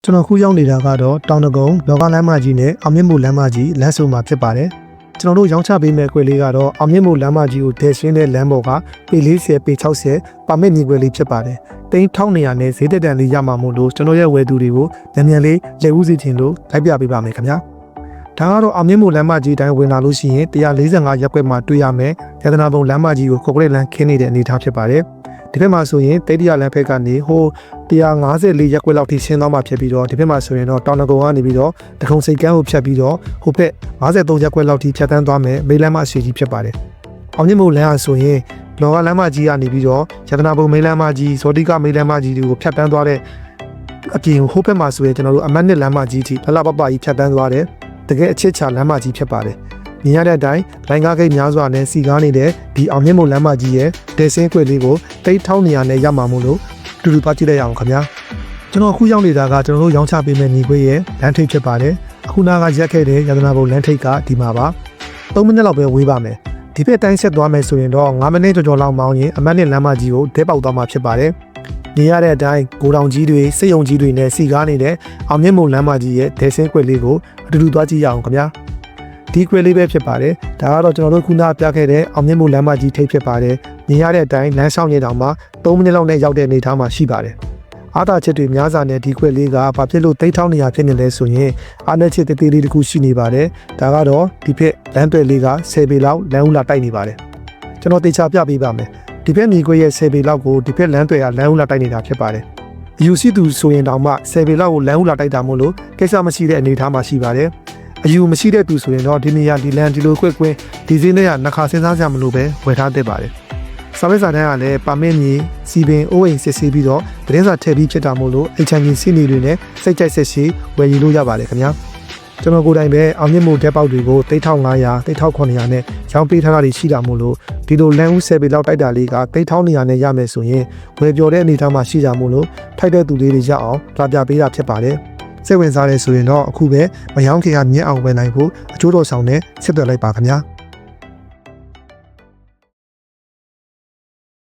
ကျွန်တော်ခုရောက်နေတာကတော့တောင်တကုံလောကလမ်းမကြီးနဲ့အောင်မြင့်မို့လမ်းမကြီးလမ်းဆုံမှာဖြစ်ပါတယ်ကျွန်တော်တို့ရောင်းချပေးမဲ့ခွေလေးကတော့အောင်မြင့်မို့လမ်းမကြီးကိုတည်ရှင်းတဲ့လမ်းပေါ်ကပေ40ပေ60ပါမစ်ညီခွေလေးဖြစ်ပါတယ်တိန်း1200နဲ့ဈေးတက်တန်လေးရမှာမို့လို့ကျွန်တော်ရဲ့ဝယ်သူတွေကိုမြန်လေးလက်ဦးစီခြင်းလို့လိုက်ပြပေးပါမယ်ခင်ဗျာဒါကတော့အောင်မြင့်မို့လမ်းမကြီးတိုင်းဝင်လာလို့ရှိရင်145ရပ်ကွက်မှာတွေ့ရမယ်ရတနာပုံလမ်းမကြီးကိုကော်ပိုရေးလမ်းခင်းနေတဲ့အနေအထားဖြစ်ပါတယ်ဒီဘက်မှာဆိုရင်တိတ်တရလမ်းဘက်ကနေဟို154ရပ်ကွက်လောက်ထိရှင်းသွားမှာဖြစ်ပြီးတော့ဒီဘက်မှာဆိုရင်တော့တောင်တကုံကနေပြီးတော့တခုံစိတ်ကန်းကိုဖြတ်ပြီးတော့ဟိုဘက်53ရပ်ကွက်လောက်ထိဖြတ်တန်းသွားမယ်မေးလမ်းမအစီကြီးဖြစ်ပါတယ်။အောင်မြင့်မို့လမ်းဆိုရင်လောကလမ်းမကြီးကနေပြီးတော့ရတနာပုံမေးလမ်းမကြီးဇော်တိကမေးလမ်းမကြီးတွေကိုဖြတ်တန်းသွားတဲ့အပြင်ဟိုဘက်မှာဆိုရင်ကျွန်တော်တို့အမတ်နှစ်လမ်းမကြီးထိလလပပကြီးဖြတ်တန်းသွားတယ်တကယ်အချစ်ချလမ်းမကြီးဖြစ်ပါတယ်မြင်ရတဲ့အတိုင်းလိုင်းကားဂိတ်များစွာနဲ့စီကားနေတဲ့ဒီအောင်မြင့်မို့လမ်းမကြီးရဲ့ဒေဆင်းခွေလေးကိုတိတ်1200နဲ့ရမှာမို့လို့တူတူပါကြည့်လိုက်ရအောင်ခင်ဗျာကျွန်တော်အခုရောက်နေတာကကျွန်တော်တို့ရောင်းချပေးမဲ့ညီခွေရဲ့လမ်းထိပ်ဖြစ်ပါတယ်အခုနာကရက်ခဲ့တဲ့ရတနာဘုံလမ်းထိပ်ကဒီမှာပါ3မိနစ်လောက်ပဲဝေးပါမယ်ဒီဘက်တိုင်းဆက်သွားမယ်ဆိုရင်တော့9မိနစ်ကျော်လောက်မောင်းရင်အမတ်နှစ်လမ်းမကြီးကိုဒဲပေါက်သွားမှာဖြစ်ပါတယ်မြင်ရတဲ့အတိုင်းဂိုတောင်ကြီးတွေစိတ်ယုံကြီးတွေနဲ့စီကားနေတဲ့အောင်မြင့်မို့လမ်းမကြီးရဲ့ဒေဆင်းခွေလေးကိုအတူတူသွားကြည့်ရအောင်ခင်ဗျာဒီခွေလေးပဲဖြစ်ပါတယ်ဒါကတော့ကျွန်တော်တို့ခုနပြခဲ့တဲ့အောင်မြင့်မို့လမ်းမကြီးထိပ်ဖြစ်ပါတယ်မြင်ရတဲ့အတိုင်းလမ်းဆောင်ရတောင်မှ3မိနစ်လောက်နဲ့ရောက်တဲ့အနေအထားမှာရှိပါတယ်အားသာချက်တွေများစွာနဲ့ဒီခွေလေးကဘာဖြစ်လို့1200ဖြစ်နေလဲဆိုရင်အားနည်းချက်တေးလေးတစ်ခုရှိနေပါတယ်ဒါကတော့ဒီဘက်လမ်းတွဲလေးက10ပေလောက်လမ်းဦးလာတိုက်နေပါတယ်ကျွန်တော်တေချာပြပေးပါမယ်ဒီဘက်မြေခွေရဲ့10ပေလောက်ကိုဒီဘက်လမ်းတွဲကလမ်းဦးလာတိုက်နေတာဖြစ်ပါတယ်အယူရှိသူဆိုရင်တောင်မှ10ပေလောက်ကိုလမ်းဦးလာတိုက်တာမို့လို့ကိစ္စမရှိတဲ့အနေအထားမှာရှိပါတယ်အယူမရှိတဲ့သူဆိုရင်တော့ဒီနေရာဒီလန်ဒီလိုခွက်ကွင်းဒီစင်းတွေကနှစ်ခါစဉ်းစားကြမလို့ပဲဝယ်ထားတတ်ပါတယ်။စာမေးစာတန်းကလည်းပါမစ်မြေစီပင်အိုးအိမ်စစ်ဆေးပြီးတော့သတင်းစာထည့်ပြီးဖြစ်တာမို့လို့အိမ်ချမ်းကြီးစီးနေတွေနဲ့စိတ်ကြိုက်ဆက်ရှိဝယ်ယူလို့ရပါတယ်ခင်ဗျာ။ကျွန်တော်ကိုယ်တိုင်ပဲအောင်မြင့်မို့ဓာတ်ပေါက်တွေကို3500 3900နဲ့ရောင်းပေးထားတာတွေရှိတာမို့လို့ဒီလိုလန်ဦး10ပေလောက်တိုက်တာလေးက3900နဲ့ရမယ်ဆိုရင်ဝယ်ပြောတဲ့အနေအထားမှာရှိကြမို့လို့ထိုက်တဲ့သူလေးတွေရအောင်လာပြပေးတာဖြစ်ပါတယ်။စိတ်ဝင်စားရဲဆိုရင်တော့အခုပဲမယောင်းခင်ကမြင့်အောင်ပဲနိုင်ဖို့အကျိုးတော်ဆောင်နဲ့ဆက်သွယ်လိုက်ပါခင်ဗျာ